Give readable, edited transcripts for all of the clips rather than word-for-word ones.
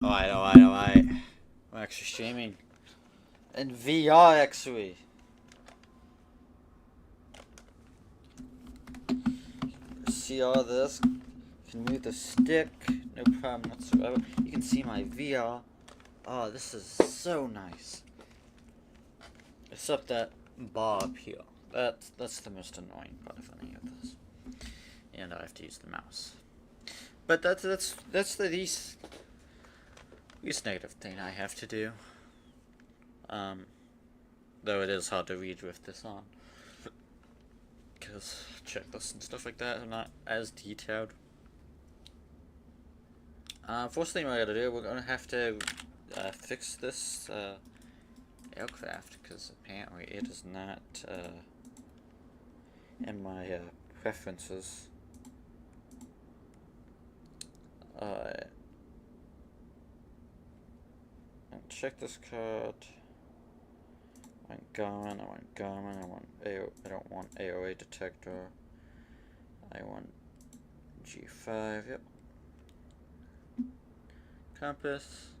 Alright. We're actually streaming in VR actually. See all this? You can move the stick, no problem whatsoever. You can see my VR. Oh, this is so nice. Except that bar up here. That's the most annoying part of any of this. And I have to use the mouse. But that's the least negative thing I have to do. Though it is hard to read with this on. Because checklists and stuff like that are not as detailed. First thing we're gonna do, we're gonna have to fix this aircraft, because apparently it is not in my preferences. Check this card. I want Garmin, I don't want AOA detector. I want G5, yep. Compass.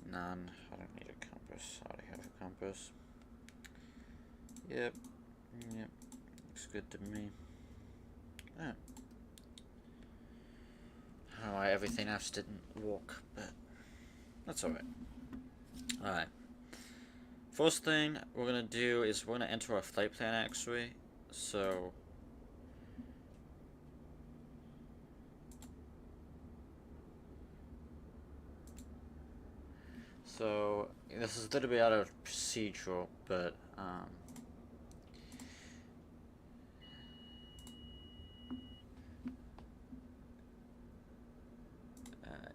None. I don't need a compass. I already have a compass. Yep. Looks good to me. Oh. I don't know why everything else didn't work, but that's alright. Alright. First thing we're gonna do is we're gonna enter our flight plan actually. So this is a little bit out of procedural, but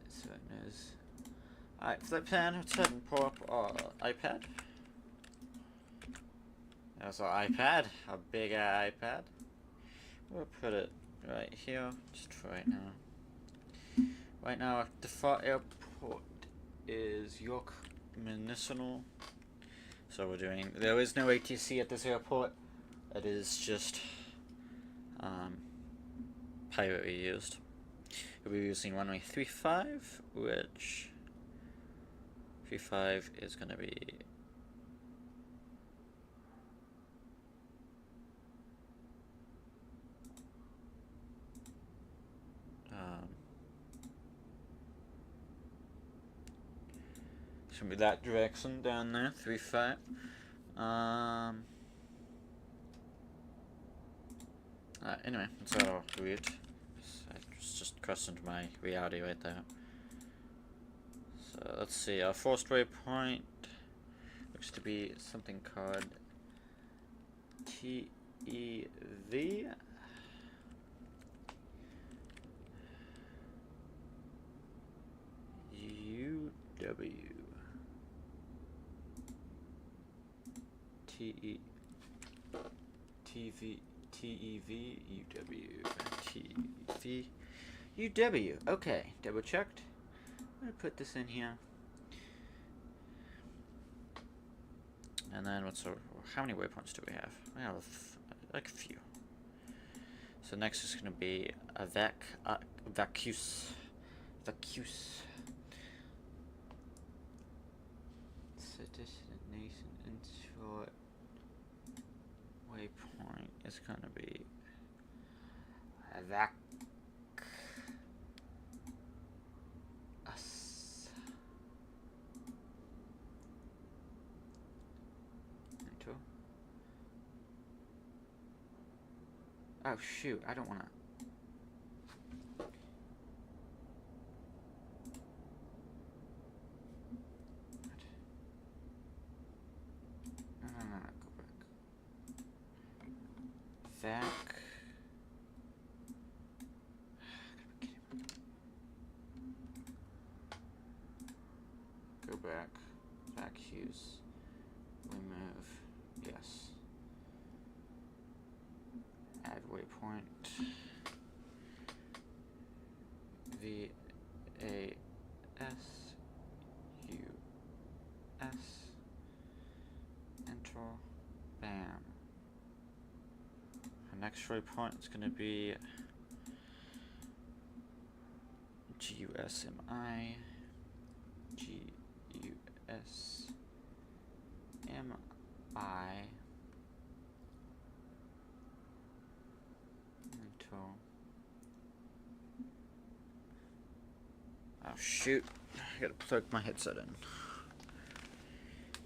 so it knows. Alright, flight plan, let's head and pull up our iPad. That's our iPad, our big iPad. We'll put it right here, just for right now. Right now, our default airport is York Municipal. So there is no ATC at this airport. It is just privately used. We'll be using runway 35, which 35 is going to be it's going to be that direction down there, 35. Anyway, that's all weird. It's just crossed into my reality right there. So let's see, our first waypoint looks to be something called TEV. UW. TEV UW. Okay, double checked. I'm gonna put this in here. And then how many waypoints do we have? We have like a few. So next is gonna be a vacuous. So destination and short waypoint is gonna be a Oh shoot, I don't wanna. No, go back. Go back. Vacuous. Remove. Yes. Add waypoint. VASUS. Enter. Bam. Our next waypoint is going to be GUSMI, GUSMI, until, oh shoot, I gotta plug my headset in.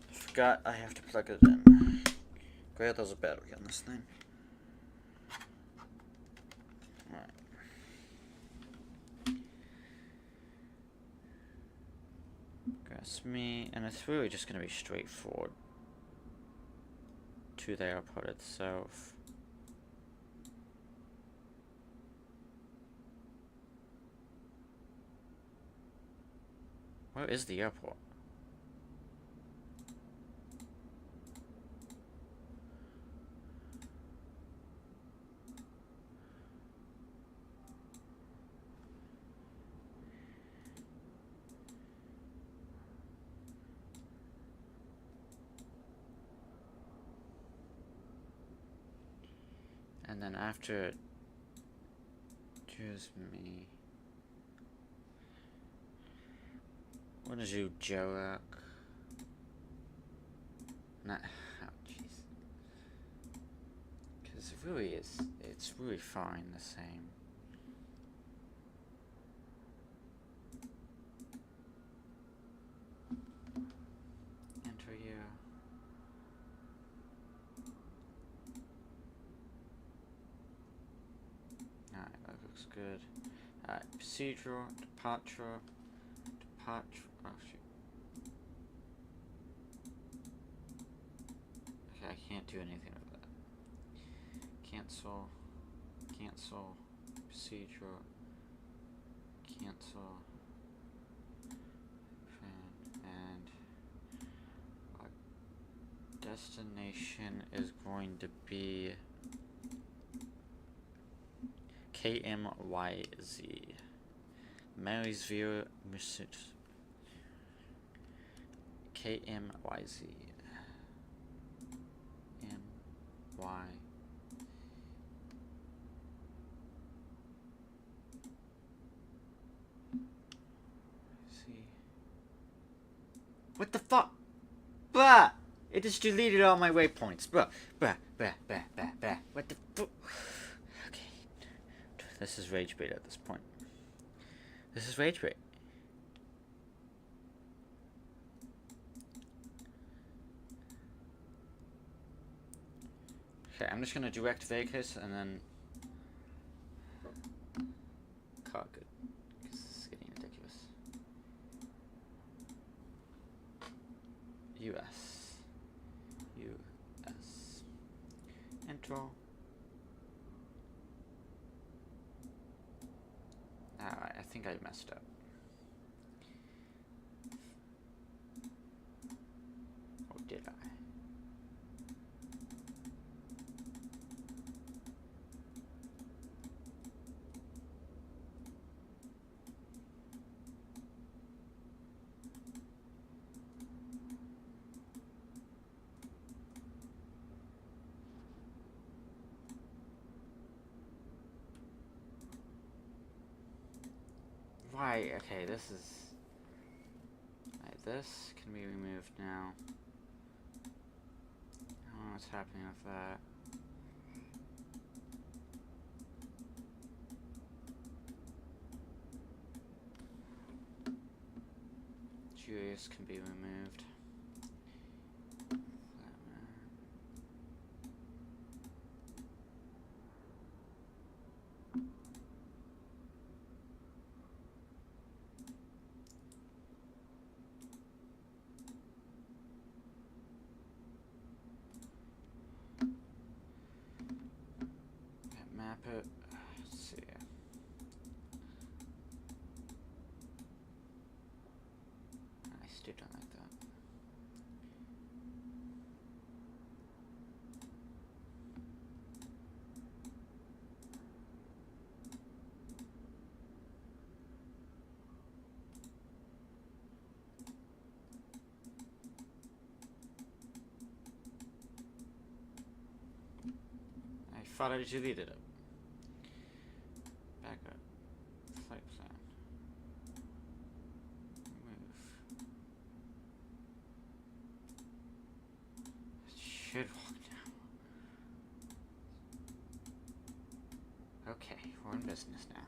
I forgot I have to plug it in. Great, there's a battery on this thing. Alright. That's me, and it's really just gonna be straightforward to the airport itself. Where is the airport? And then after, choose me. What did you, Joak? Not, oh jeez. Because it really is, it's really fine the same. Enter year. Alright, that looks good. Alright, procedural, departure, oh shoot. Okay, I can't do anything with that. Cancel, procedural, cancel, and our destination is going to be KMYZ. Marysville, Massachusetts. KMYZ. M-Y. See. What the fuck? Blah! It just deleted all my waypoints. Blah. What the fuck? Okay. This is rage bait at this point. This is rage bait. Okay, I'm just gonna direct Vegas and then call it good, because this is getting ridiculous. US. Intro. Alright, I think I messed up. Or did I? Right, okay, this is... Right, this can be removed now. I don't know what's happening with that. Julius can be removed. Map it. Let's see. I still don't like that. I thought I deleted it. Back up. Flight plan. should walk down. Okay, we're in business now.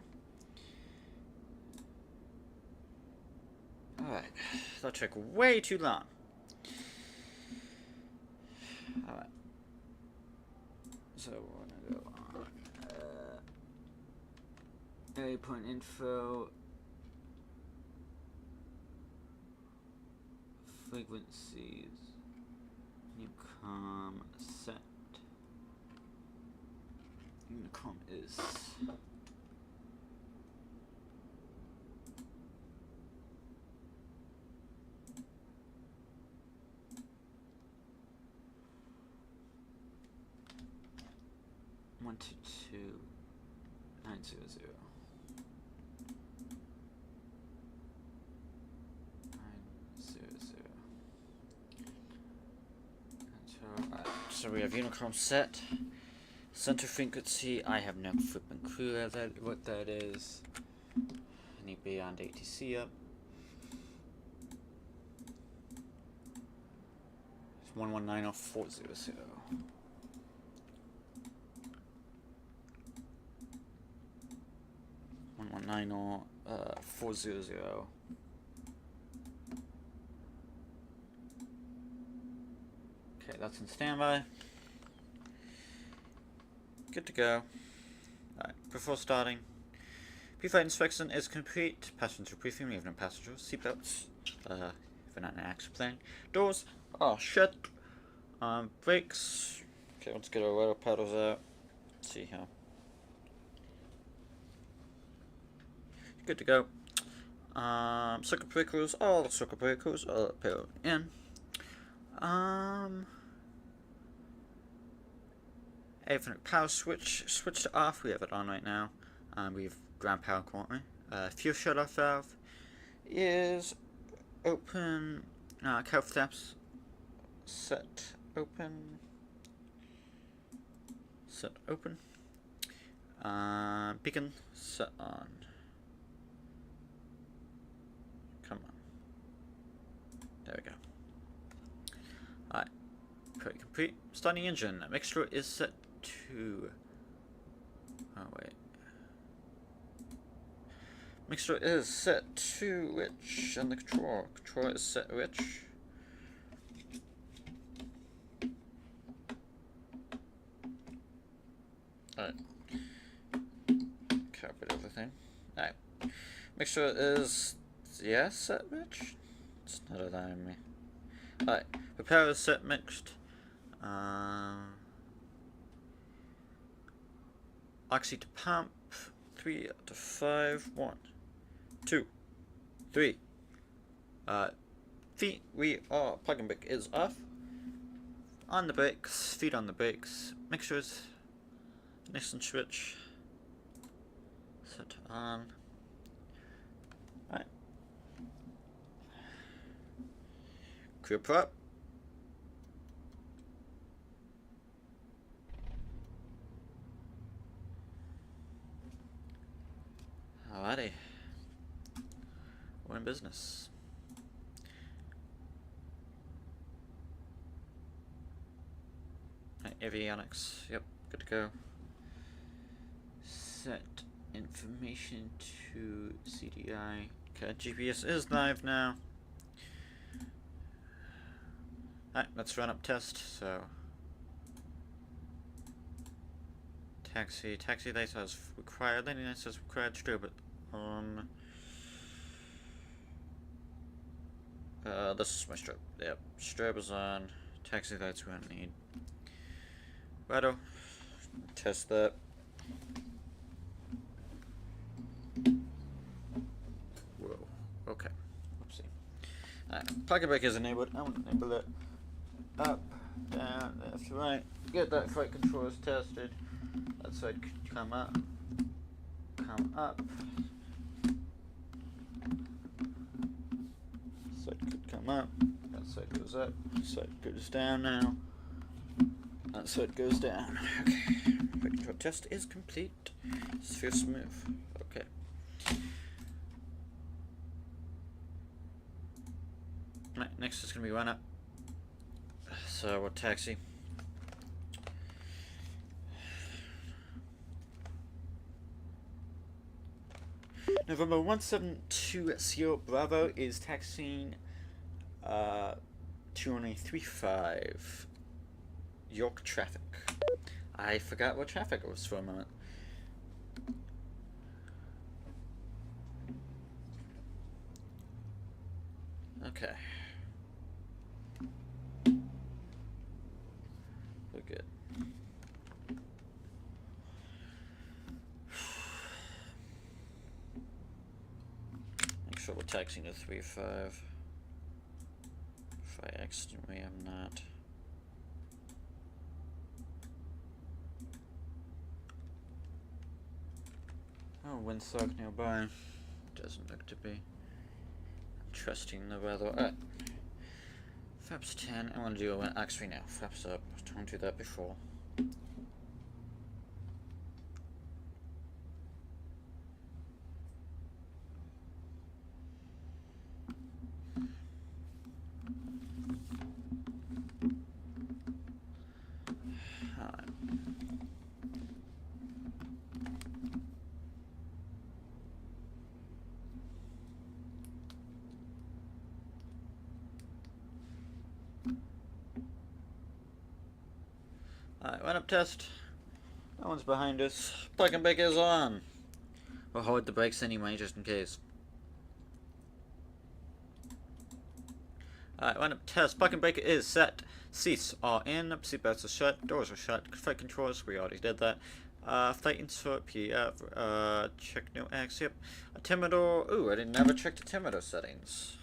Alright, that took way too long. Alright. So we're gonna go on area point info, frequencies, Unicom set. Unicom is one two two 900. 900. So we have Unicom set. Center frequency, I have no flipping clue what that is. I need beyond ATC up. It's 1190400. 1190400. Okay, that's in standby. Good to go. Alright, before starting, pre-flight inspection is complete. Passenger briefing, we have no passengers. Seatbelts, if we're not in an actual plane. Doors are shut. Brakes. Okay, let's get our rudder paddles out. Let's see how. Good to go. Circuit breakers, all the circuit breakers are paired in. Everything power switched off. We have it on right now. We have ground power currently. Fuel shutoff valve is open. Cowl flaps set open. Set open. Beacon set on. Come on. There we go. Alright. Pretty complete. Starting engine. Mixture is set to. Oh wait. Mixture is set to which on the controller. Controller is set which. Alright. Covered everything. Alright. Mixture is set which? It's not allowing me. Alright. Repair is set mixed. Oxy to pump. 3 to 5. 1, 2, 3. Feet. We are plug-in brake is off. On the brakes. Feet on the brakes. Mixtures. Ignition switch. Set on. Alright. Crew prep. Alrighty. We're in business. Right, avionics. Yep, good to go. Set information to CDI. Okay, GPS is live now. Alright, let's run up test. So, taxi lights as required. Landing lights as required. Strobe on. This is my strobe. Yep, strobe is on. Taxi lights we don't need. Righto. Test that. Whoa. Okay. Oopsie. Alright. Pocket brake is enabled. I want to enable it. Up, down, left, right. Get that flight controls tested. That side could come up. Come up. Side could come up. That side goes up. Side goes down now. That side goes down. Okay. Flight control test is complete. This feels smooth. Okay. Right, next is gonna be run up. So we'll taxi. November 172SB Bravo is taxiing 2035 York traffic. I forgot what traffic it was for a moment. Okay. We're good. Make sure we're taxiing to 35. If I accidentally am not. Oh, windsock nearby. Doesn't look to be. I'm trusting the weather. Alright. Flaps 10. I want to do an X-ray now. Flaps up. Don't do that before. Alright, run up test. No one's behind us. Plug and brake is on. We'll hold the brakes anyway, just in case. Alright, run up test. Plug and brake is set. Seats are in. Seatbelts are shut. Doors are shut. Flight controls, we already did that. Flight insert, PF. Check no X. Yep. Altimeter. Ooh, I never checked altimeter settings.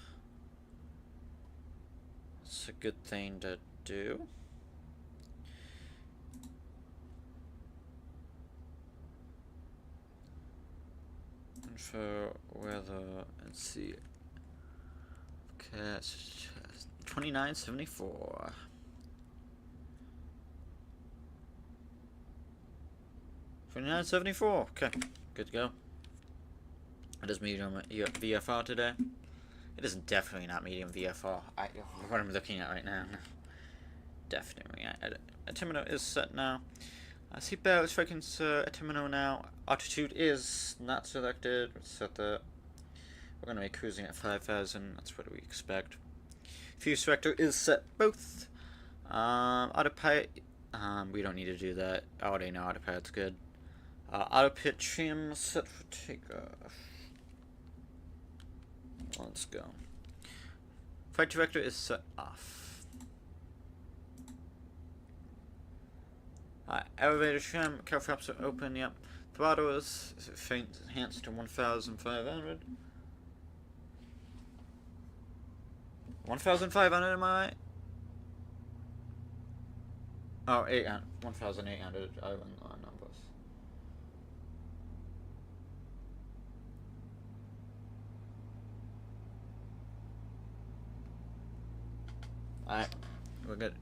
It's a good thing to do. For weather, let's see. Okay, 2974. 2974. Okay, good to go. It is medium VFR today. It is definitely not medium VFR. What I'm looking at right now. Definitely. Altimeter is set now. Seatbelt is frequency altimeter now. Altitude is not selected. Let's set that. We're going to be cruising at 5,000. That's what we expect. Fuse vector is set both. Autopilot. We don't need to do that. I already know autopilot's good. Auto pit trim set for takeoff. Let's go. Flight director is set off. Elevator trim, car flaps are open, yep. Throttle is enhanced to 1,500. 1,500, am I right? Oh, 800. 1,800. I went on numbers. Alright, we're good.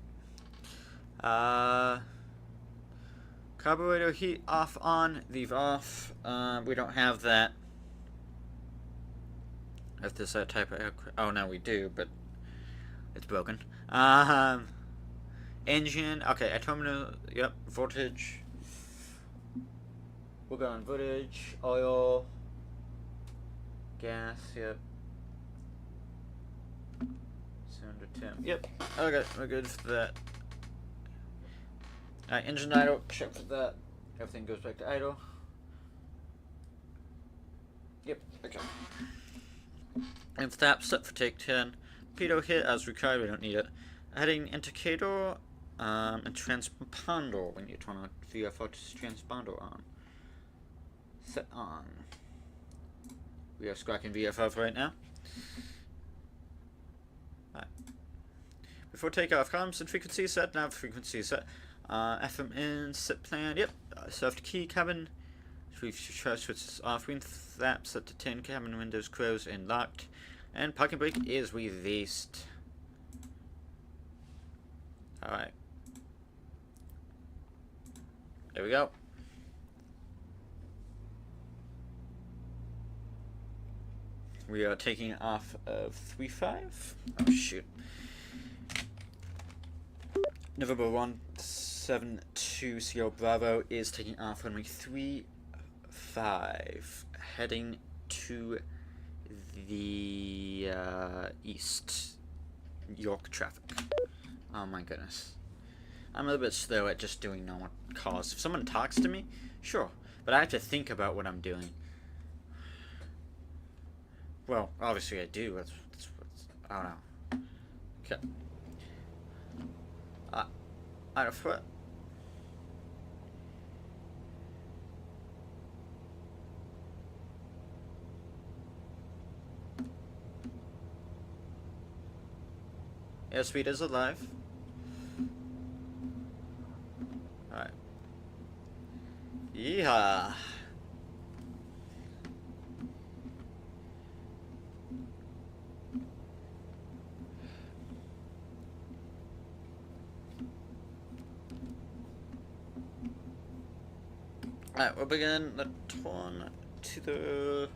Carburetor heat off, on, leave off. We don't have that. If this type of aircraft. Oh, no, we do, but it's broken. Engine. Okay, terminal. Yep, voltage. We're going voltage, oil, gas. Yep. 710. Yep. Okay, we're good for that. Engine idle, check for that. Everything goes back to idle. Yep, okay. And flap set for take 10. Pitot hit as required, we don't need it. Heading indicator and transponder when you turn on VFR transponder on. Set on. We are squawking VFR right now. Alright. Before takeoff, comms and frequency set, nav frequency set. FM in, set plan, yep. Soft key, cabin. Switches off, green flap set to 10, cabin windows closed and locked. And parking brake is released. Alright. There we go. We are taking off of 35. Oh shoot. November 172SB Bravo is taking off runway 35, heading to the east. York traffic. Oh my goodness. I'm a little bit slow at just doing normal calls. If someone talks to me, sure. But I have to think about what I'm doing. Well, obviously I do. That's I don't know. Okay. Out of foot. Airspeed is alive. Alright. Yeehaw. Alright, we'll begin the turn to the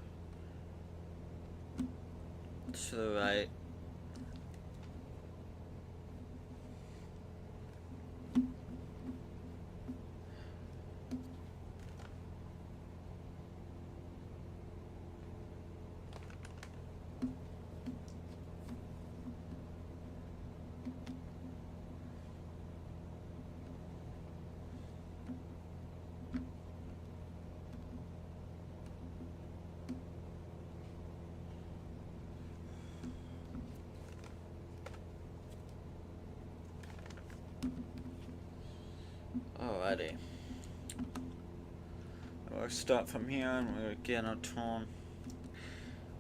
right. Alrighty. We'll start from here and we'll get our turn.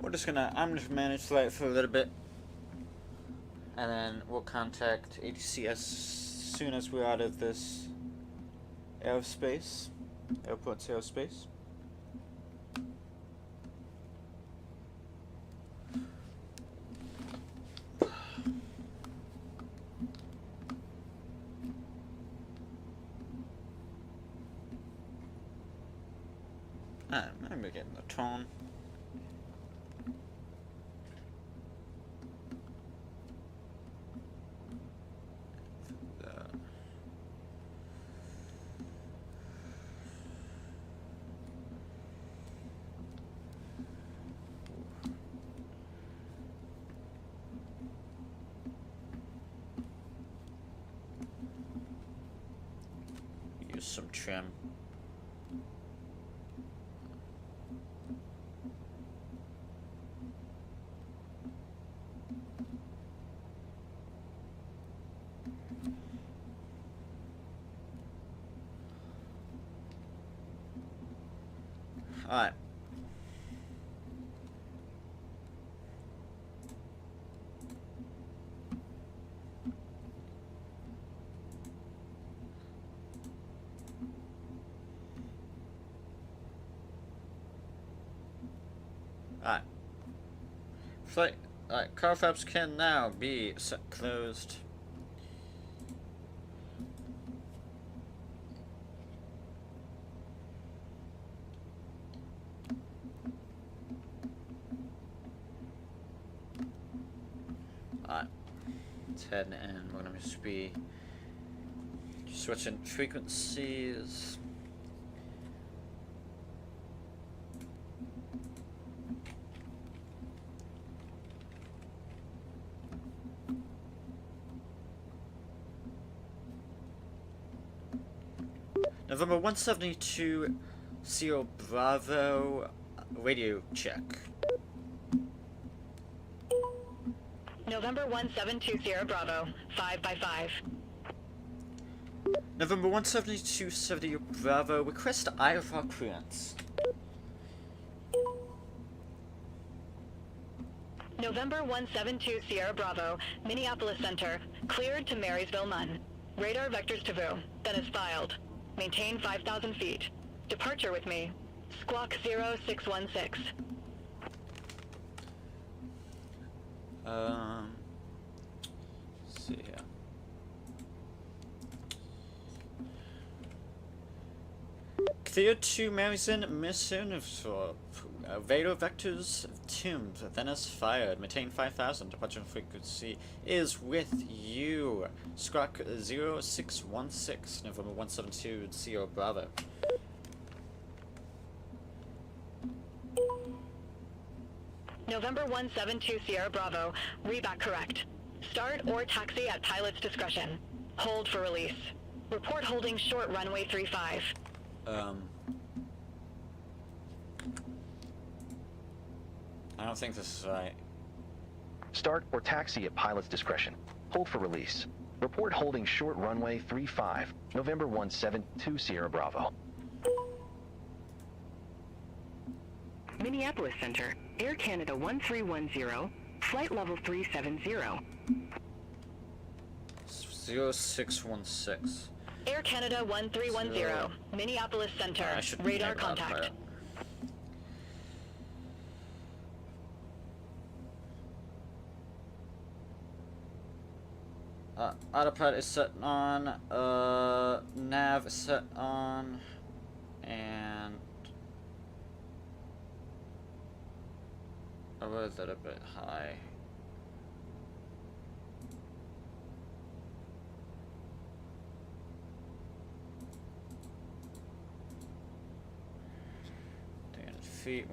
I'm just gonna manage to light for a little bit. And then we'll contact ATC as soon as we're out of this aerospace. Airport's aerospace. I'm getting the tone. Use some trim. Alright. Alright. Flight, car flaps can now be closed. Alright. Let's head in. We're gonna just be switching frequencies. November 172 Sierra Bravo radio check. November 172 Sierra Bravo, 5x5. November 172 Sierra Bravo, request IFR clearance. November 172 Sierra Bravo, Minneapolis Center, cleared to Marysville Munn. Radar vectors to VU, then is filed. Maintain 5,000 feet. Departure with me. Squawk 0616. Let's see here. Clear to Marysville mission for radar vectors tuned, then is fired. Maintain 5,000. Departure frequency is with you. Squawk 0616, November 172 Sierra Bravo. November 172 Sierra Bravo, reback correct. Start or taxi at pilot's discretion. Hold for release. Report holding short runway 35. I don't think this is right. Start or taxi at pilot's discretion. Hold for release. Report holding short runway 35, November 172 Sierra Bravo. Minneapolis Center, Air Canada 1310, flight level 370. 0616. Air Canada 1310, Minneapolis Center, I should radar know that, contact. right? Autopilot is set on, nav is set on, and I was that a bit high. Feet,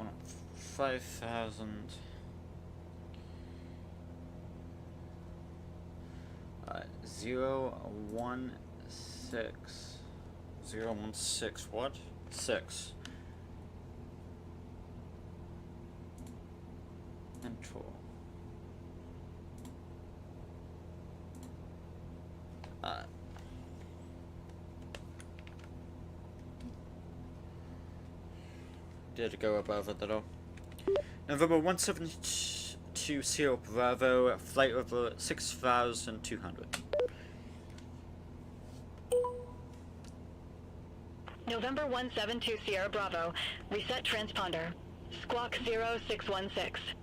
5,000. 016 what? 6 and 2. Did go above it at all. November 172 Sierra Bravo, flight over 6,200. November 172 Sierra Bravo, reset transponder. Squawk 0616.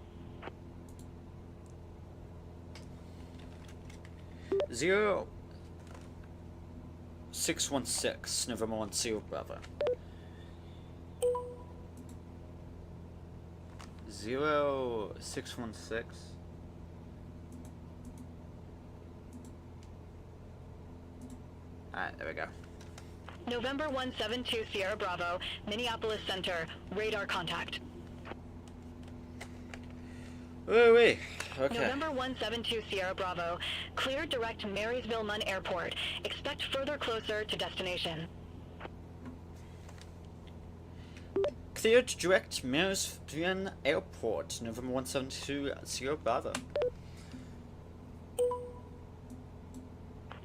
0616, November 1 Sierra Bravo. 0616. Alright, there we go. November 172 Sierra Bravo, Minneapolis Center, radar contact. Ooh-wee. Okay. November 172 Sierra Bravo, cleared direct Marysville Munn Airport. Expect further closer to destination. Cleared direct Marysville Airport, November 172 Sierra Bravo.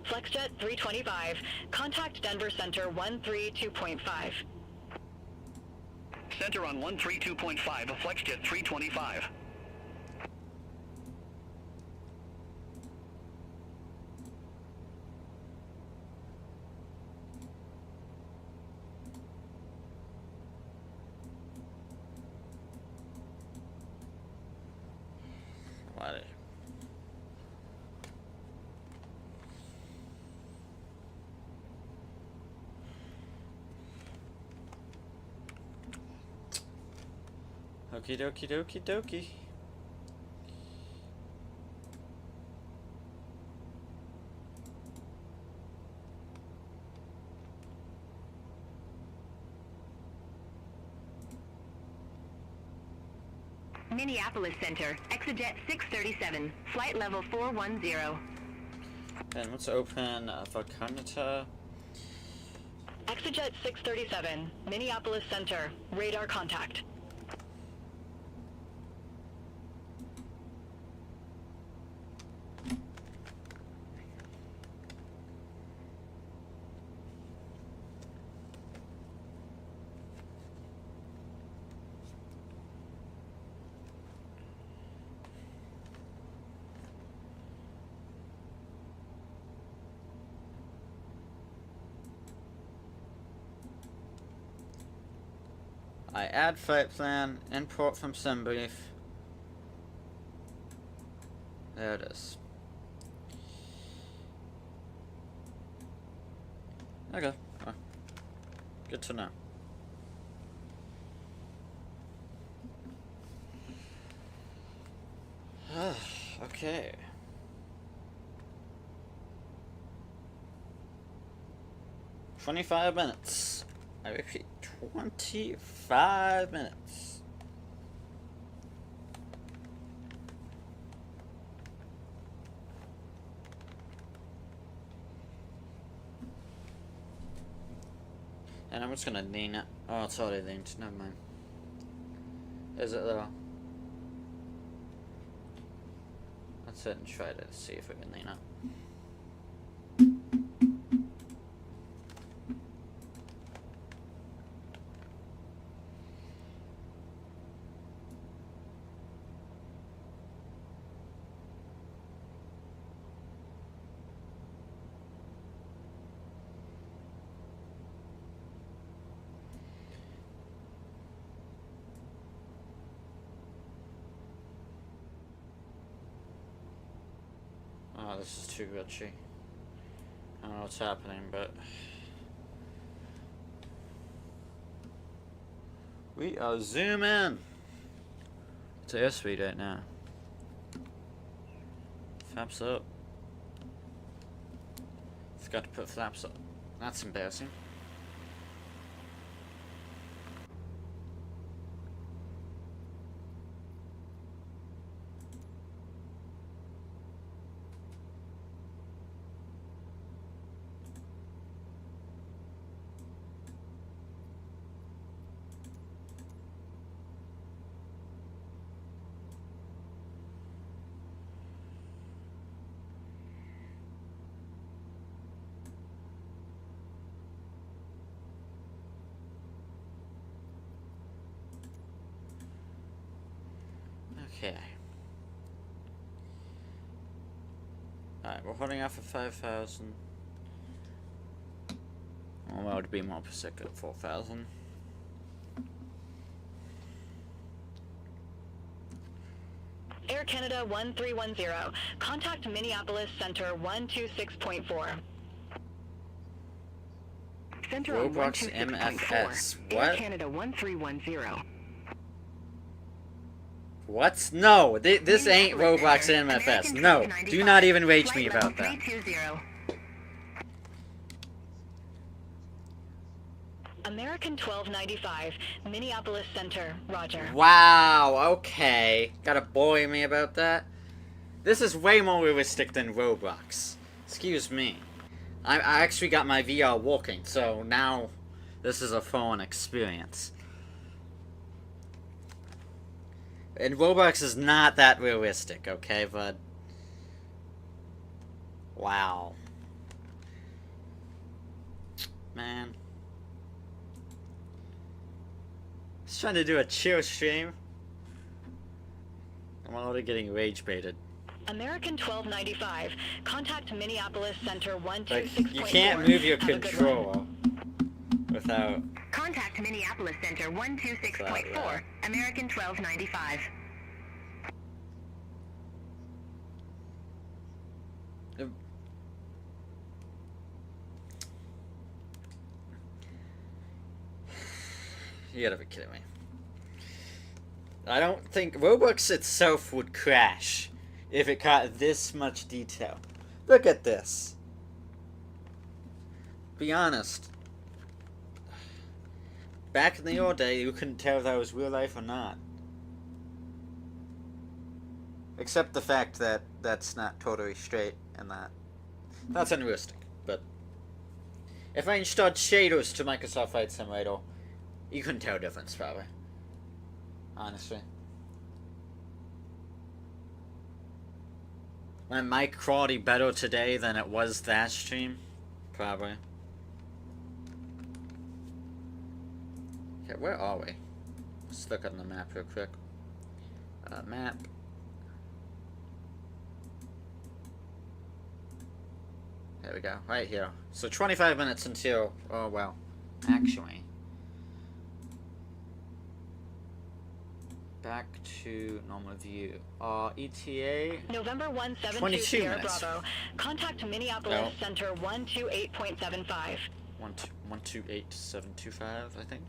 FlexJet 325, contact Denver Center 132.5. Center on 132.5, FlexJet 325. Vale. Okie dokie dokie dokie. Minneapolis Center, Exejet 637, flight level 410. And let's open for Canada. Exejet 637, Minneapolis Center, radar contact. I add flight plan, import from SimBrief. There it is. Okay, well, good to know. Okay. $25 I repeat, 25 minutes. And I'm just gonna lean it. Oh, it's already leaned. Never mind. Is it though? Let's sit and try to see if we can lean it. Oh, this is too glitchy. I don't know what's happening, but we are zooming. It's airspeed right now. Flaps up. Forgot to put flaps up. That's embarrassing. Okay. Alright, we're holding out for 5,000. Well, to be more specific, 4,000. Air Canada 1310. Contact Minneapolis Center 126.4. Center on Roblox 126.4. MFS. Air What? Canada 1310. What? No, this ain't Roblox MFS. No, do not even rage me about that. American 1295, Minneapolis Center, Roger. Wow, okay. Gotta bully me about that? This is way more realistic than Roblox. Excuse me. I actually got my VR working, so now this is a phone experience. And Roblox is not that realistic, okay, bud? Wow. Man. Just trying to do a chill stream. I'm already getting rage baited. American 1295, contact Minneapolis Center Like, 126.4. you can't move your Have a good one. controller without... Contact Minneapolis Center 126.4. American 1295. You gotta be kidding me. I don't think Roblox itself would crash if it caught this much detail. Look at this. Be honest. Back in the old day, you couldn't tell if that was real life or not. Except the fact that that's not totally straight and that's unrealistic. But if I installed shaders to Microsoft Flight Simulator, you couldn't tell a difference, probably. Honestly. My mic quality better today than it was that stream? Probably. Okay, where are we? Let's look on the map real quick. Map. There we go, right here. So 25 minutes until, oh well, actually. Back to normal view. ETA. November 172 22 Sierra minutes. Bravo. Contact Minneapolis No. Center 128.75. 128725, I think.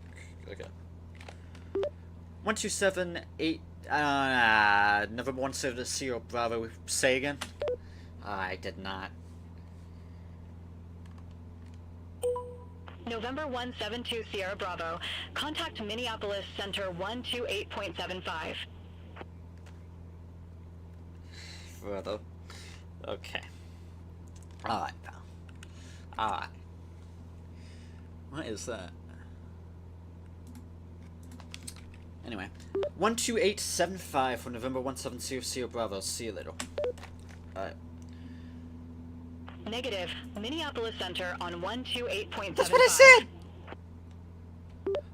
Okay. 1278. November 172 Sierra Bravo. Say again. I did not. November 172 Sierra Bravo. Contact Minneapolis Center 128.75. Brother. Okay. Alright, pal. Alright. What is that? Anyway. 12875 for November 1700 Bravo. See you later. Alright. Negative. Minneapolis Center on 128.75. That's what I said!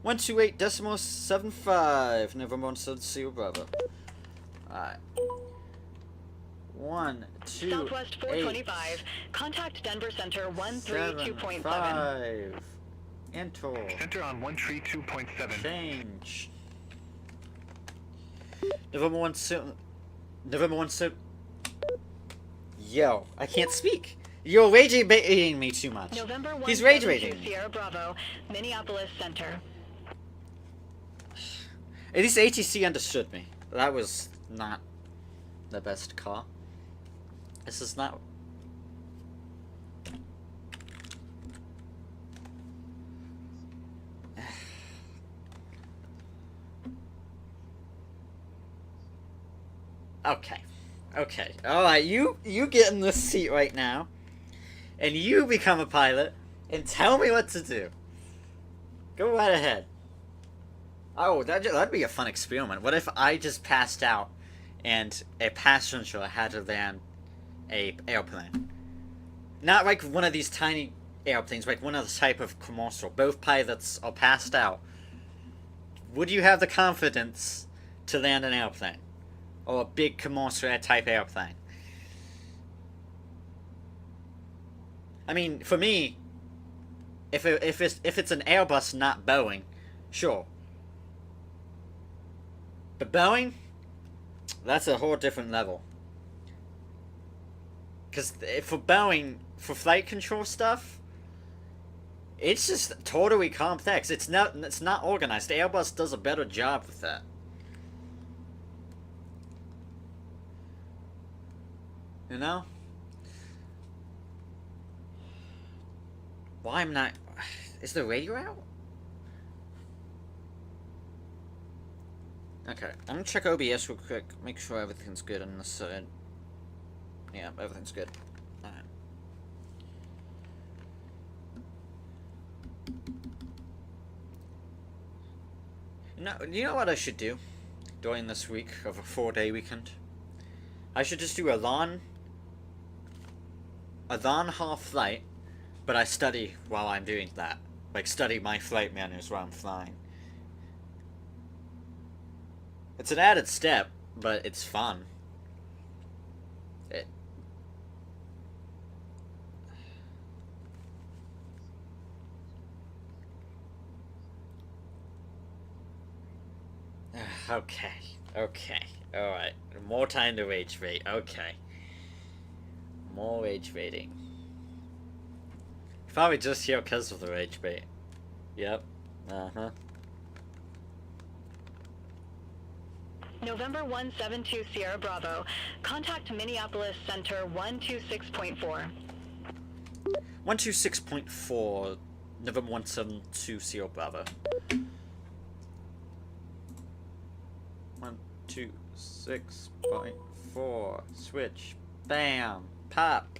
128.75 November 1700 Bravo. Alright. 1, 2, Southwest 425. 8, Contact Denver Center 7, 132.7. 5. Enter. Center on 132.7. Change. November 17. November 17. Yo, I can't speak. You're rage baiting me too much. November 1, He's rage baiting me. Sierra Bravo, Minneapolis Center. At least ATC understood me. That was not the best call. This is not. Okay. Okay. Alright, you get in this seat right now. And you become a pilot. And tell me what to do. Go right ahead. Oh, that'd be a fun experiment. What if I just passed out and a passenger had to land a airplane? Not like one of these tiny airplanes, like one of the type of commercial. Both pilots are passed out. Would you have the confidence to land an airplane? Or a big commercial type airplane? I mean, for me, if it's an Airbus, not Boeing, sure. But Boeing, that's a whole different level. Because for Boeing, for flight control stuff, it's just totally complex. It's not organized. Airbus does a better job with that. You know? Why I'm not... Is the radio out? Okay, I'm gonna check OBS real quick. Make sure everything's good on this side. Yeah, everything's good. Alright. You know what I should do during this week of a 4-day weekend? I should just do a long haul flight, but I study while I'm doing that. Like, study my flight manuals while I'm flying. It's an added step, but it's fun. Okay. Alright. More time to rage bait. Okay. More rage baiting. Probably just here because of the rage bait. Yep. Uh-huh. November 172 Sierra Bravo. Contact Minneapolis Center 126.4. 126.4. November 172 Sierra Bravo. 126.4. Switch. Bam. Pop.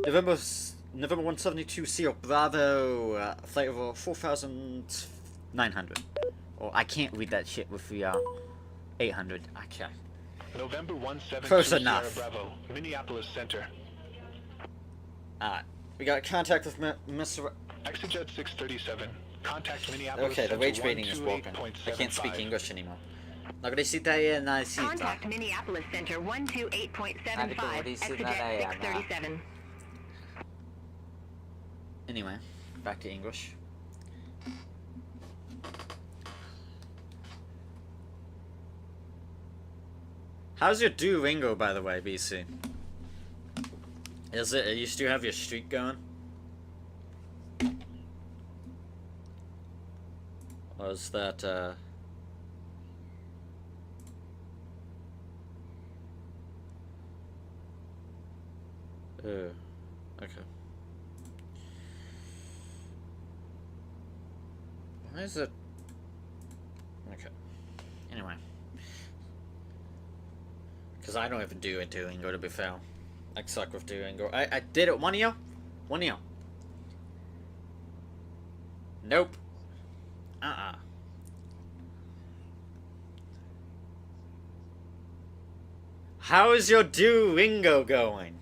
November 172 Sierra Bravo. Flight over 4,900. Oh, I can't read that shit with the 800. Okay. November 172 Close Sierra enough. Bravo, Minneapolis Center. Alright. We got contact with Mr. Exejet 637. Contact Minneapolis Okay, the Center rage baiting is broken. I can't speak 128.75. English anymore. Contact Contact Minneapolis Center 128.75. Exejet 637. Anyway, back to English. How's your Duolingo, by the way, BC? Is it? You still have your streak going? Or is that, okay. Why is it? Okay. Anyway. Because I don't even do a Duolingo, to be fair. I suck with Duolingo. I did it 1 year. 1 year. Nope. How is your Duolingo going?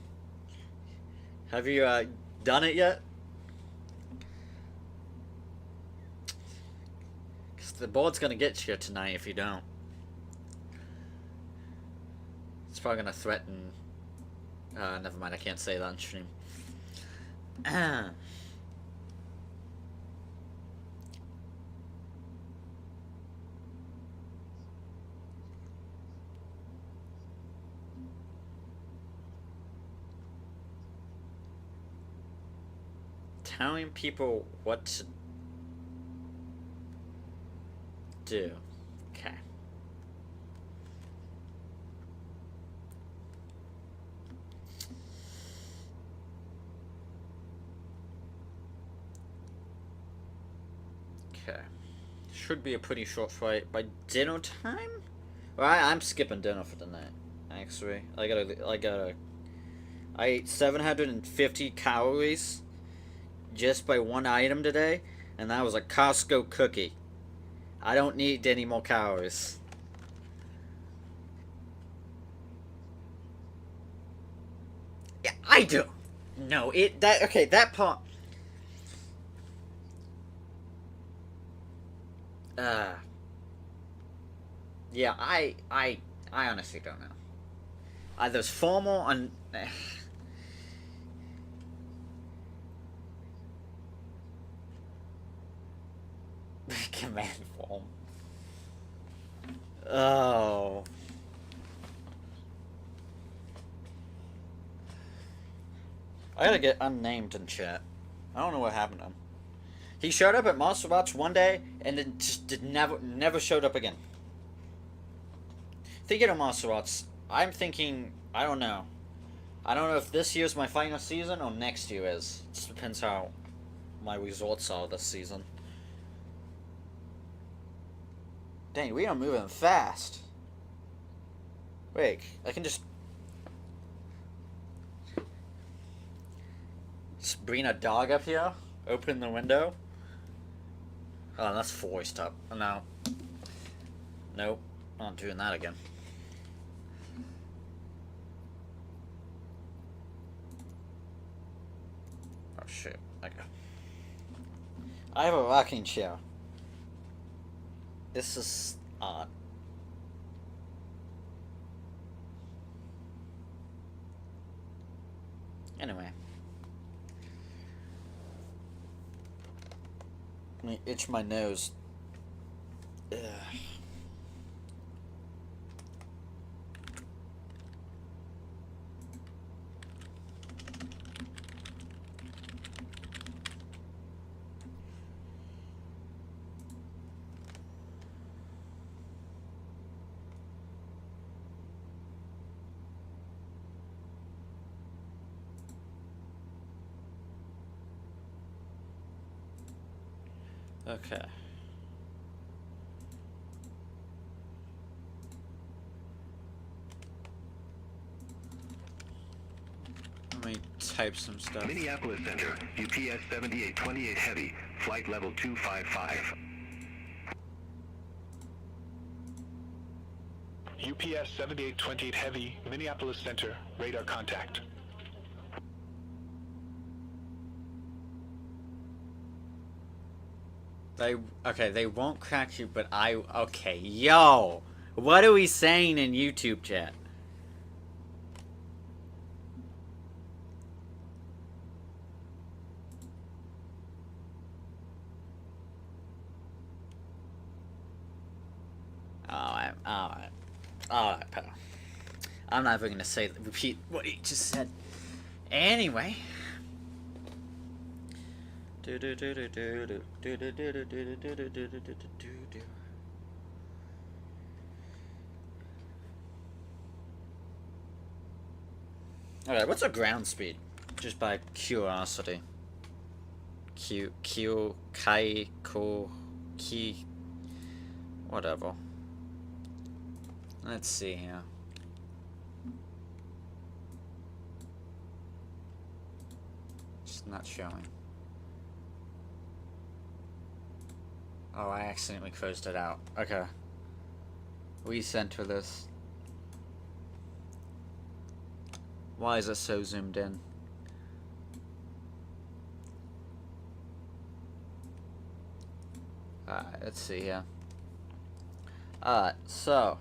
Have you done it yet? Because the board's gonna get you tonight if you don't. It's probably gonna threaten. Never mind, I can't say that on stream. Telling people what to do. Okay. Okay. Should be a pretty short flight by dinner time? Well, I'm skipping dinner for the night. Actually, I ate 750 calories just by one item today, and that was a Costco cookie. I don't need any more calories. Yeah, I do. No, that part. Yeah, I honestly don't know. There's formal and. Command form. Oh. I gotta get unnamed in chat. I don't know what happened to him. He showed up at Monster Watch one day and then just never showed up again. Thinking of Monster Watch, I'm thinking, I don't know. I don't know if this year's my final season or next year is. It just depends how my results are this season. Dang, we are moving fast. Wait, I can just bring a dog up here? Open the window? Oh, that's forced up. No. Nope. I'm not doing that again. Oh, shit. Okay. I have a rocking chair. This is odd. Anyway. Let me itch my nose. Ugh. Okay. Let me type some stuff. Minneapolis Center, UPS 7828 Heavy, flight level 255. UPS 7828 Heavy, Minneapolis Center, radar contact. They won't crack you, but okay, yo, what are we saying in YouTube chat? Alright, pal. I'm not even gonna repeat what he just said. Anyway. Alright, what's our ground speed? Just by curiosity. Whatever. Let's see here. It's not showing. Oh, I accidentally closed it out. Okay. Recenter this. Why is it so zoomed in? Alright, let's see here. Alright, so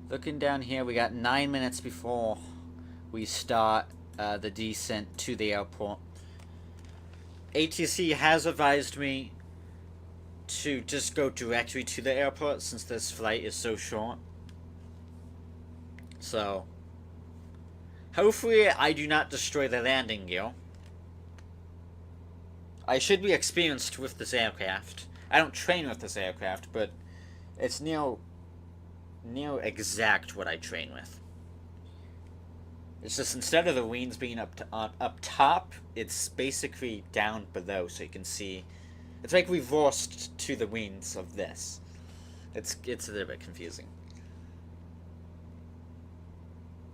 looking down here, we got 9 minutes before we start the descent to the airport. ATC has advised me to just go directly to the airport since this flight is so short. So, hopefully I do not destroy the landing gear. I should be experienced with this aircraft. I don't train with this aircraft, but it's near exact what I train with. It's just instead of the wings being up top, it's basically down below, so you can see. It's like reversed to the wings of this. It's a little bit confusing,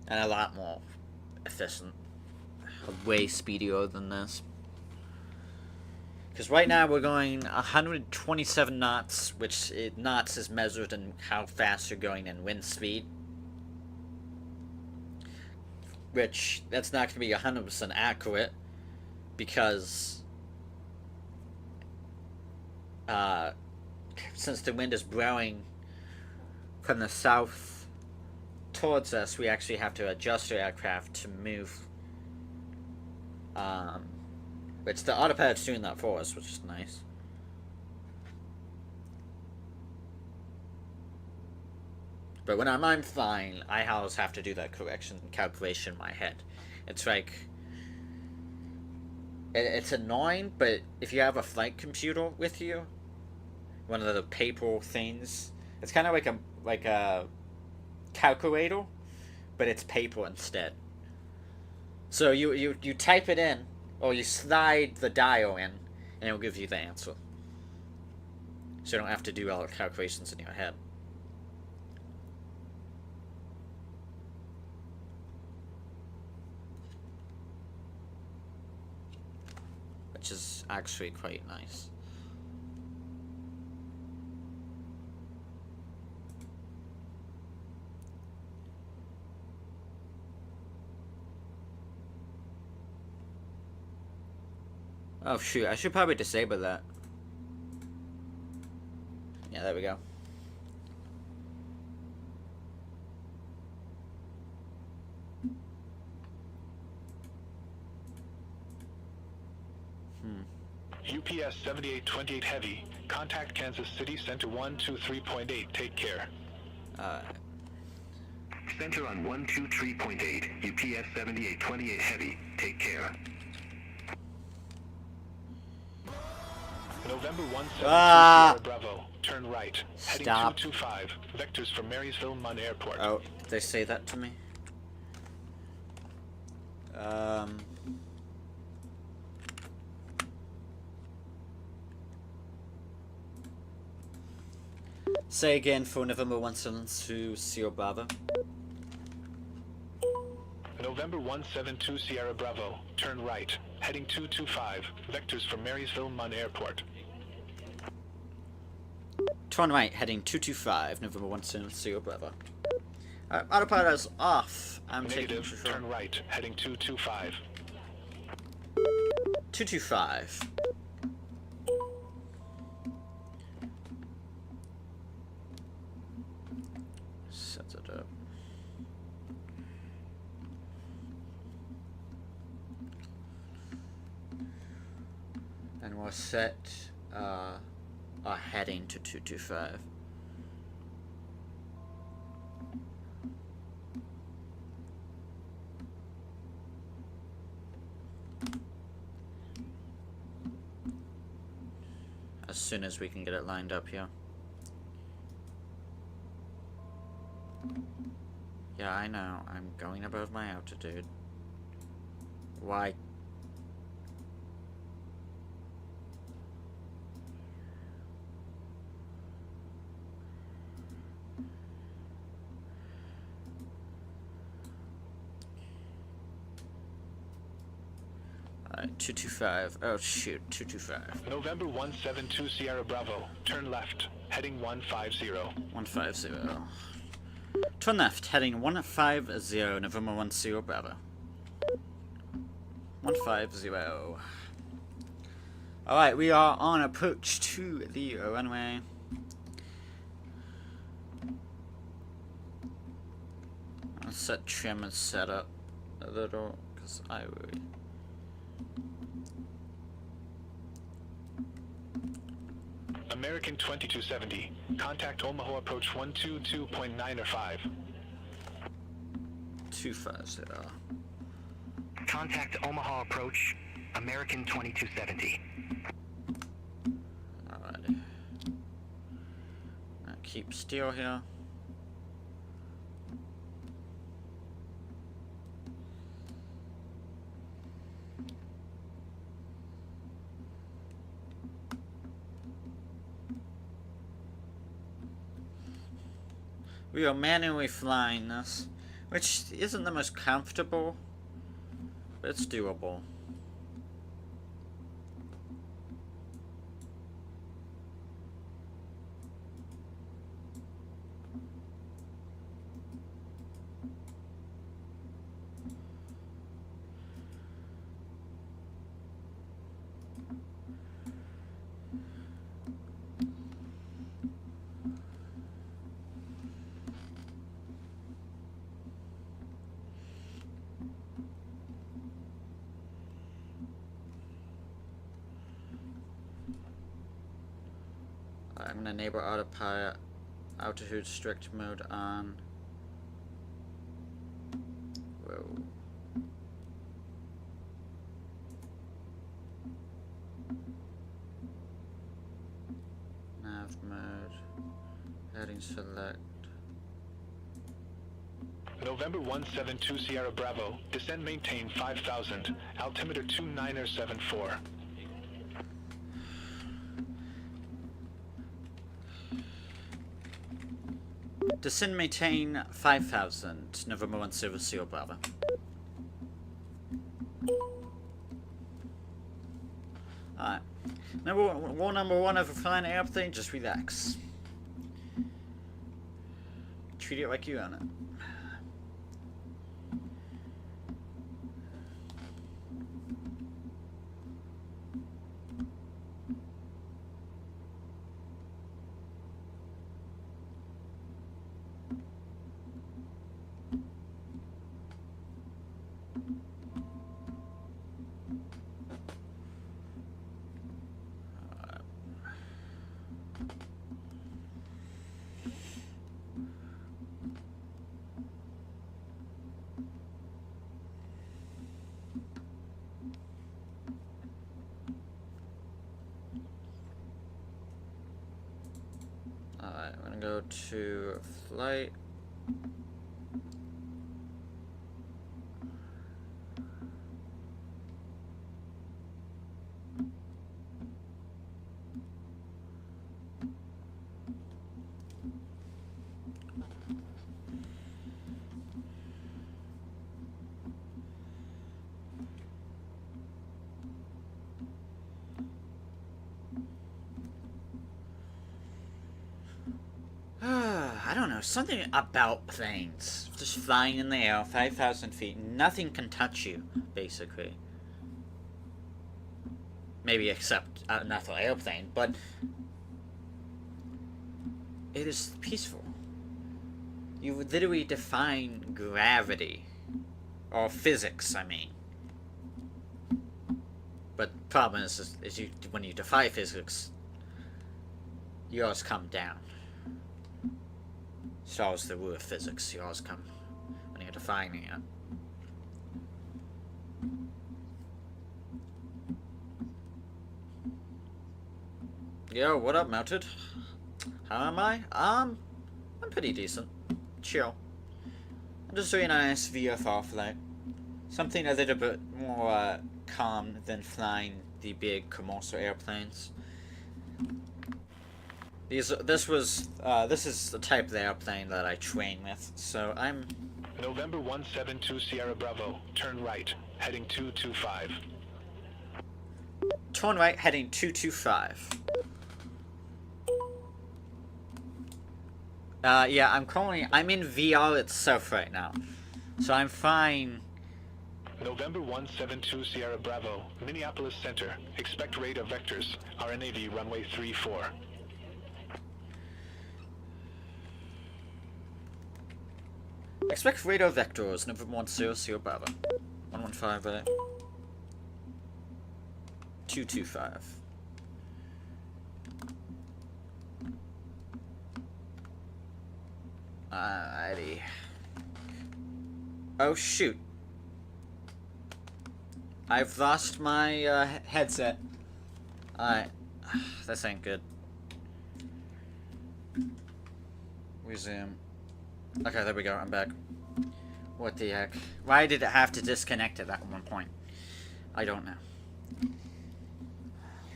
and a lot more efficient, way speedier than this. Because right now we're going 127 knots, which knots is measured in how fast you're going in wind speed. Which, that's not going to be 100% accurate, because since the wind is blowing from the south towards us, we actually have to adjust our aircraft to move. Which the autopilot's doing that for us, which is nice. But when I'm flying, I always have to do that correction calculation in my head. It's like, it's annoying, but if you have a flight computer with you, one of the paper things, it's kind of like a calculator, but it's paper instead. So you type it in, or you slide the dial in, and it'll give you the answer. So you don't have to do all the calculations in your head. Which is actually quite nice. Oh shoot, I should probably disable that. Yeah, there we go. UPS 7828 Heavy. Contact Kansas City Center 123.8. Take care. Center on 123.8. UPS 7828 Heavy. Take care. November 172 Ah! Sierra Bravo. Turn right. Heading Stop. 225. Vectors for Marysville Munn Airport. Oh, did they say that to me? Say again for November 172 Sierra Bravo. November 172 Sierra Bravo. Turn right. Heading 225. Vectors for Marysville Munn Airport. Turn right, heading 225, November 172 Sierra Bravo. Autopilot is off. I'm taking Negative. control. Turn right. Heading 225. 225. Set it up. And we'll set our heading to 225. As soon as we can get it lined up here. Yeah, I know. I'm going above my altitude. Why? Alright, 225. Oh shoot, 225. November 172 Sierra Bravo. Turn left. Heading 150. 150. Turn left, heading 150, November 10, Bravo. 150. Alright, we are on approach to the runway. I'll set trim and set up a little, because I would. American 2270. Contact Omaha approach 122.9 or 5. 250. Contact Omaha approach, American 2270. Alrighty. Now keep still here. We are manually flying this, which isn't the most comfortable, but it's doable. I'm gonna enable autopilot, altitude strict mode on. Whoa. Nav mode, heading select. November 172 Sierra Bravo. Descend maintain 5000. Altimeter 2974. Descend maintain 5000, November 170 Bravo. Alright. Rule number one of a flying airplane, just relax. Treat it like you own it. Alright, I'm gonna go to flight. I don't know, something about planes. Just flying in the air, 5,000 feet, nothing can touch you, basically. Maybe except another airplane, but it is peaceful. You would literally define gravity. Or physics, I mean. But the problem is you, when you defy physics, yours come down. It's always the rule of physics. You always come when you're defining it. Yo, what up, Melted? How am I? I'm pretty decent. Chill. Just a really nice VFR flight. Something a little bit more calm than flying the big commercial airplanes. This is the type of airplane that I train with, so I'm... November 172 Sierra Bravo. Turn right. Heading 225. Turn right, heading 225. Yeah, I'm in VR itself right now. So I'm fine. November 172 Sierra Bravo, Minneapolis Center. Expect radar vectors. RNAV runway 34. Expect radar vectors, November 100 Bravo. 115 225. Alrighty. Oh shoot. I've lost my headset. Alright. This ain't good. Resume. Okay, there we go. I'm back. What the heck? Why did it have to disconnect at that one point? I don't know.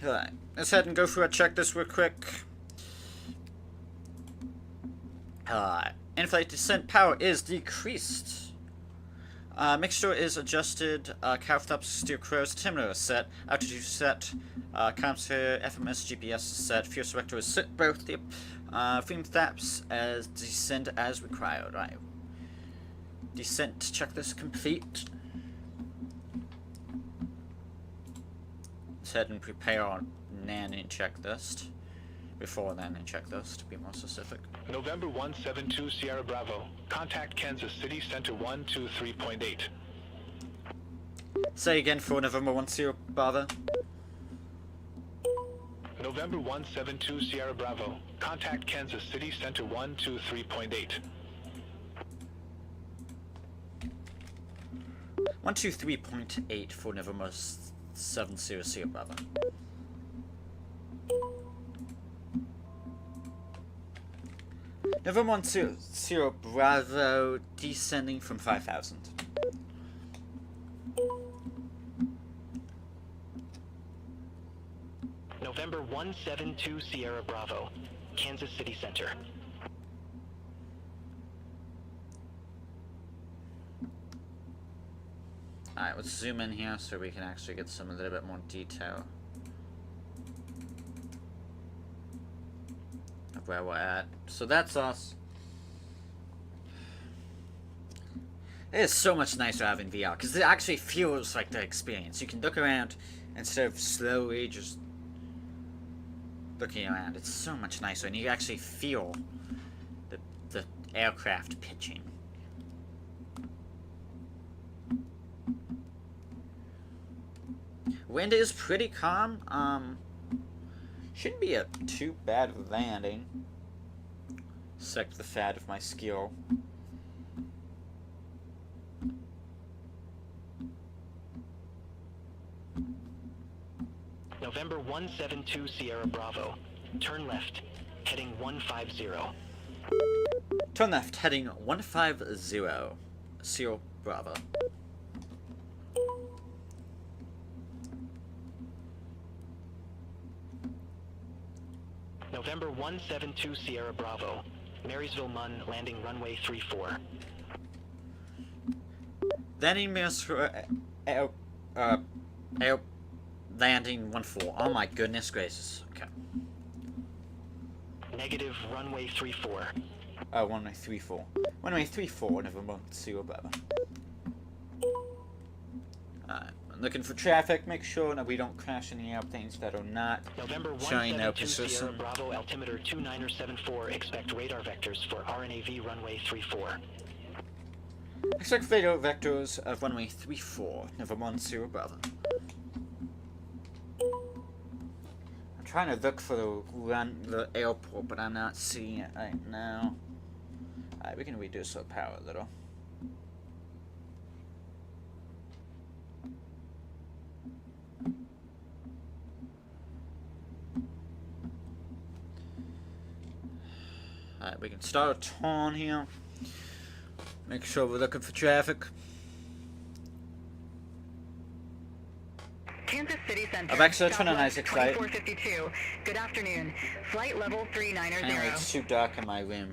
Alright. Let's head and go through and check this real quick. In-flight descent power is decreased. Mixture is adjusted. Cowflaps, steer crows, altimeter is set. Altitude set. Comms here. FMS, GPS is set. Fuel selector is set. Both the frame flaps as descend as required. Right. Descent checklist complete. Let's head and prepare our landing checklist. Before landing checklist, to be more specific. November 172 Sierra Bravo. Contact Kansas City Center 123.8. Say again for November 10 Bravo. November 172 Sierra Bravo. Contact Kansas City Center 123.8. 123.8 for November 70 Sierra Bravo. November 10 Bravo, descending from 5,000. November 172 Sierra Bravo, Kansas City Center. Alright, let's zoom in here so we can actually get some a little bit more detail of where we're at. So that's us. It is so much nicer having VR because it actually feels like the experience. You can look around instead of slowly just looking around. It's so much nicer, and you actually feel the aircraft pitching. Wind is pretty calm. Shouldn't be a too bad landing. Except the fad of my skill. November 172 Sierra Bravo. Turn left, heading 150. Turn left, heading 150. Sierra Bravo. November 172 Sierra Bravo. Marysville Munn, landing runway 34. Landing landing 14. Oh my goodness gracious. Okay. Negative runway 34. Oh, runway 34. Runway 34, November 0 Bravo. I'm looking for traffic. Make sure that we don't crash any airplanes that are not November showing no 172 Sierra position. Bravo, altimeter 2974. Expect radar vectors for RNAV runway 34. Expect radar vectors of runway 34, November 0 Bravo. I'm trying to look for the airport, but I'm not seeing it right now. Alright, we can reduce our power a little. Alright, we can start a turn here. Make sure we're looking for traffic. Kansas City Center. I've actually turned on Isaac's light. 2452. Good afternoon. Flight level 390. Anyway, it's too dark in my room.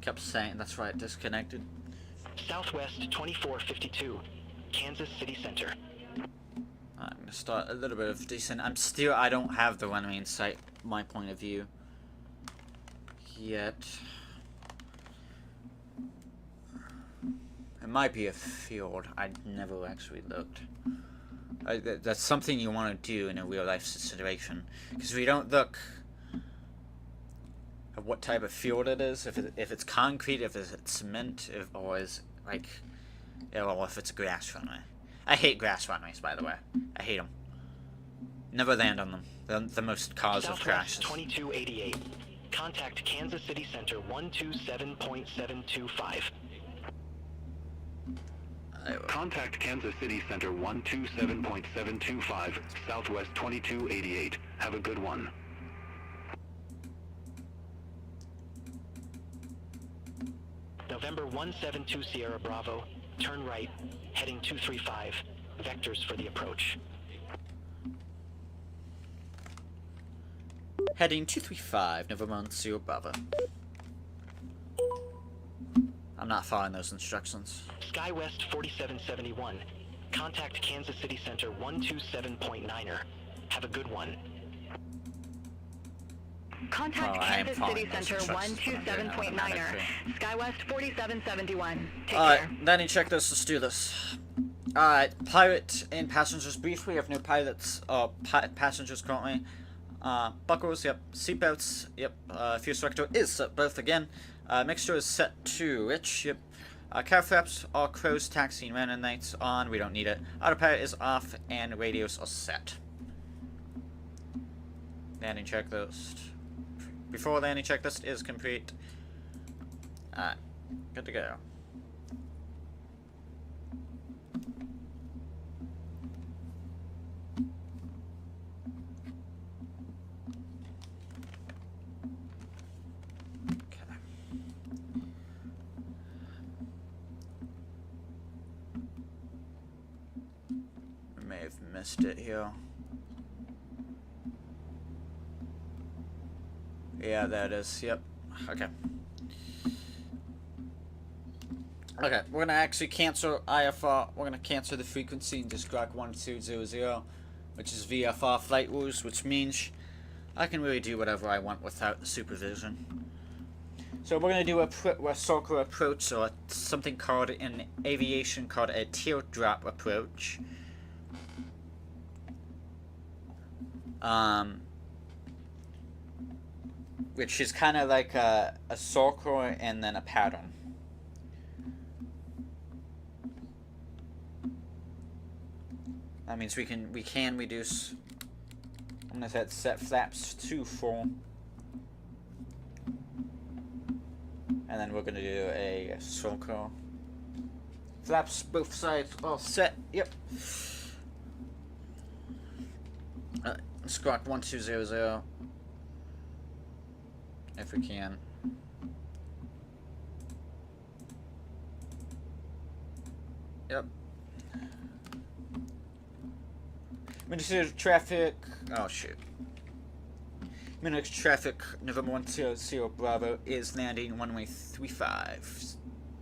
Kept saying, that's right, disconnected. Southwest 2452. Kansas City Center. I'm gonna start a little bit of decent. I don't have the runway in sight, my point of view. Yet. It might be a field. I never actually looked. That's something you want to do in a real life situation, because we don't look at what type of field it is, if it's concrete, if it's cement, or is like, or if it's a grass runway. I hate grass runways, by the way. I hate them. Never land on them. They're the most cause of crashes. 2288. Contact Kansas City Center 127.725. Contact Kansas City Center 127.725, Southwest 2288. Have a good one. November 172 Sierra Bravo. Turn right, heading 235. Vectors for the approach. Heading 235, November 1 Bravo. I'm not following those instructions. SkyWest 4771. Contact Kansas City Center 127.9er. Have a good one. Contact Oh, I am Kansas following City those Center instructions, but I'm doing it 127.9er. automatically. SkyWest 4771. Take Alright, care. landing checklist, let's do this. Alright, pilot and passengers brief. We have no pilots, passengers currently. Buckles, yep. Seatbelts, yep. Fuel selector is set both again. Mixture is set to rich, yep. Car flaps, all crows, taxi, and random lights on. We don't need it. Autopilot is off, and radios are set. Landing checklist. Before landing checklist is complete. Alright, good to go. Missed it here. Yeah, that is. Yep. Okay. Okay, we're gonna actually cancel IFR. We're gonna cancel the frequency and just Grok 1200, which is VFR flight rules, which means I can really do whatever I want without supervision. So we're gonna do a circle approach, or something called in aviation called a teardrop approach. Which is kind of like a circle and then a pattern. That means we can reduce. I'm gonna set flaps to full, and then we're gonna do a circle. Flaps both sides all set. Yep. Squawk 1200. If we can. Yep. Minnesota traffic. Oh shoot. Minnesota traffic. November 100 Bravo is landing runway 35.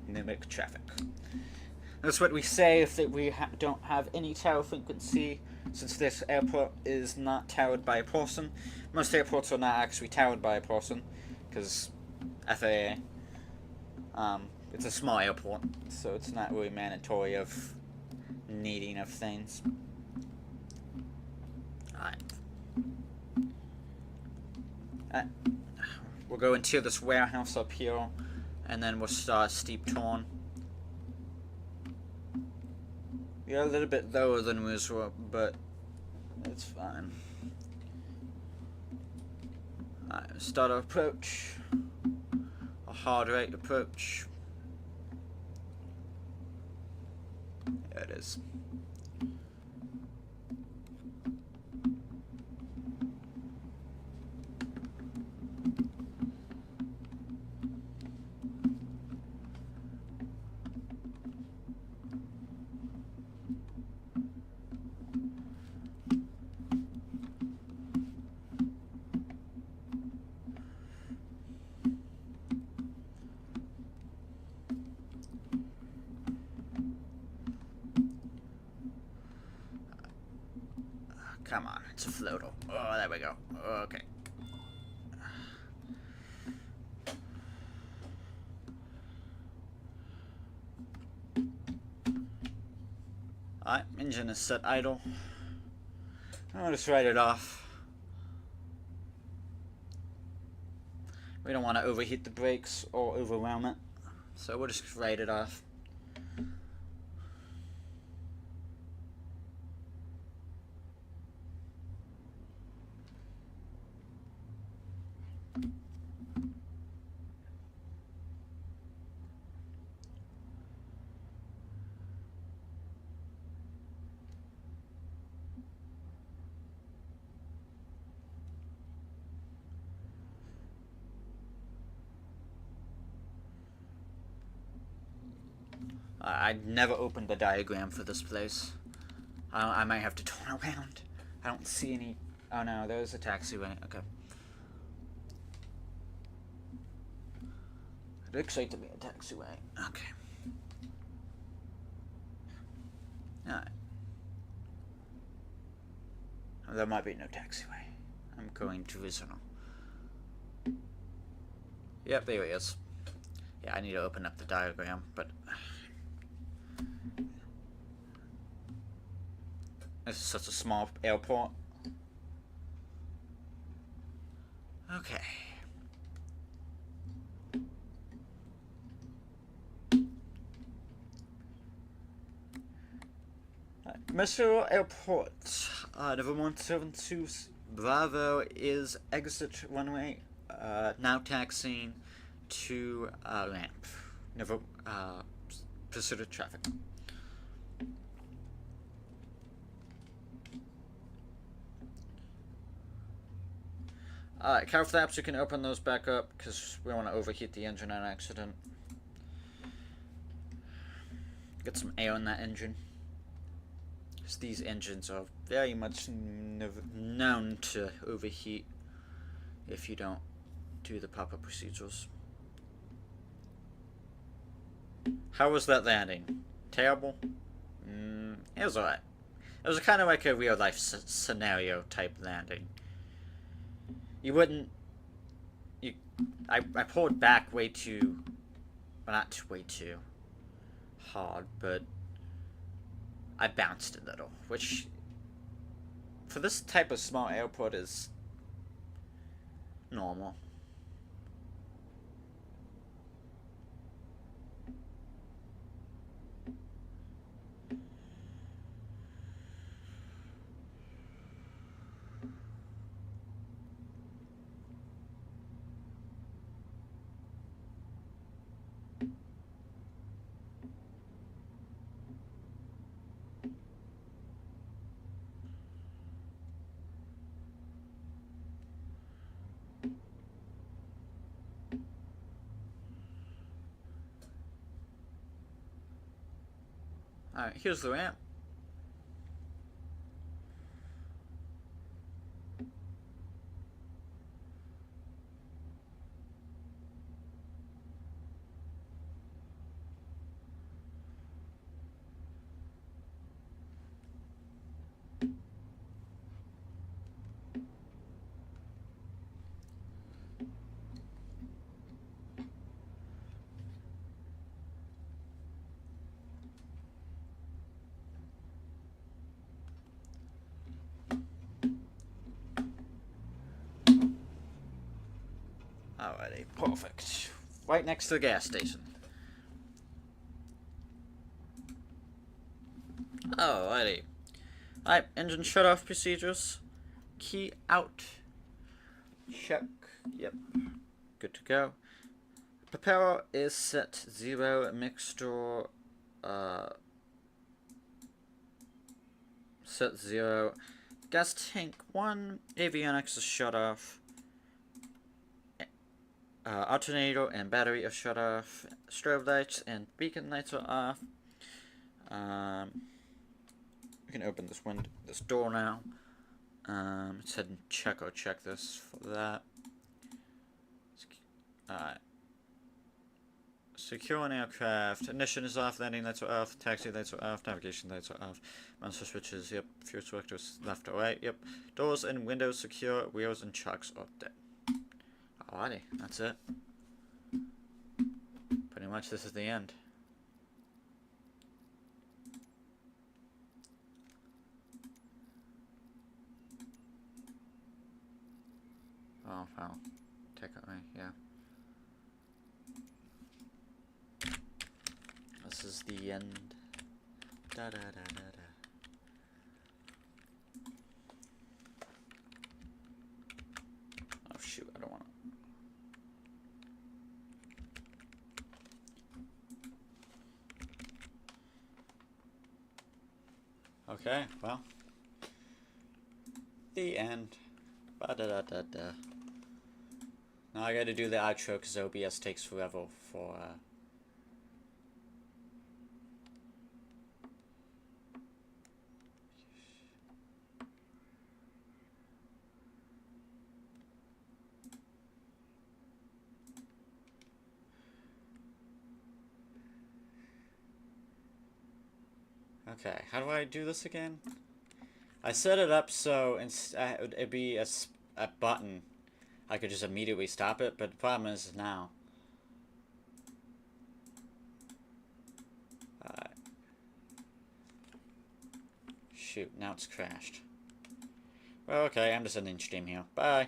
Mimic traffic. That's what we say if we don't have any tower frequency, since this airport is not towered by a person. Most airports are not actually towered by a person, because FAA. It's a small airport, so it's not really mandatory of needing of things. Alright. We'll go into this warehouse up here, and then we'll start a steep turn. We're a little bit lower than usual, but it's fine. Alright, start our approach. A hard rate approach. There it is. Come on, it's a floater. Oh, there we go. Okay. Alright, engine is set idle. I'll just write it off. We don't want to overheat the brakes or overwhelm it, so we'll just write it off. I'd never opened the diagram for this place. I might have to turn around. I don't see any... Oh no, there's a taxiway. Okay. It looks like to be a taxiway. Okay. Alright. Well, there might be no taxiway. I'm going to Rizano. Yep, there he is. Yeah, I need to open up the diagram, but... This is such a small airport. Okay. Commercial Airport, November 172 Bravo is exit runway, now taxiing to ramp. Never pursuit of traffic. Alright, cow flaps, you can open those back up because we don't want to overheat the engine on accident. Get some air in that engine. Because these engines are very much known to overheat if you don't do the proper procedures. How was that landing? Terrible? It was alright. It was kind of like a real life scenario type landing. You wouldn't... I pulled back way too... Well, not way too hard, but I bounced a little, which for this type of small airport is normal. Alright, here's the ramp. Alrighty, perfect. Right next to the gas station. Alrighty. Alright, engine shut-off procedures. Key out. Check. Yep. Good to go. Propeller is set 0. Mixture, set 0. Gas tank 1. Avionics is shut off. Alternator and battery are shut off. Strobe lights and beacon lights are off. We can open this door now. Let's head and check this for that. Alright. Secure an aircraft. Ignition is off. Landing lights are off. Taxi lights are off. Navigation lights are off. Master switches. Yep. Fuel selectors left or right. Yep. Doors and windows secure. Wheels and chocks are dead. Alrighty, that's it. Pretty much this is the end. know if I'll take it away. Yeah. This is the end. Da da da da da. Oh shoot, I don't want to. Okay, well. The end. Ba da da da da. Now I gotta do the outro because OBS takes forever for Okay, how do I do this again? I set it up so it'd be a button. I could just immediately stop it, but the problem is now. Shoot, now it's crashed. Well, okay, I'm just ending stream here. Bye.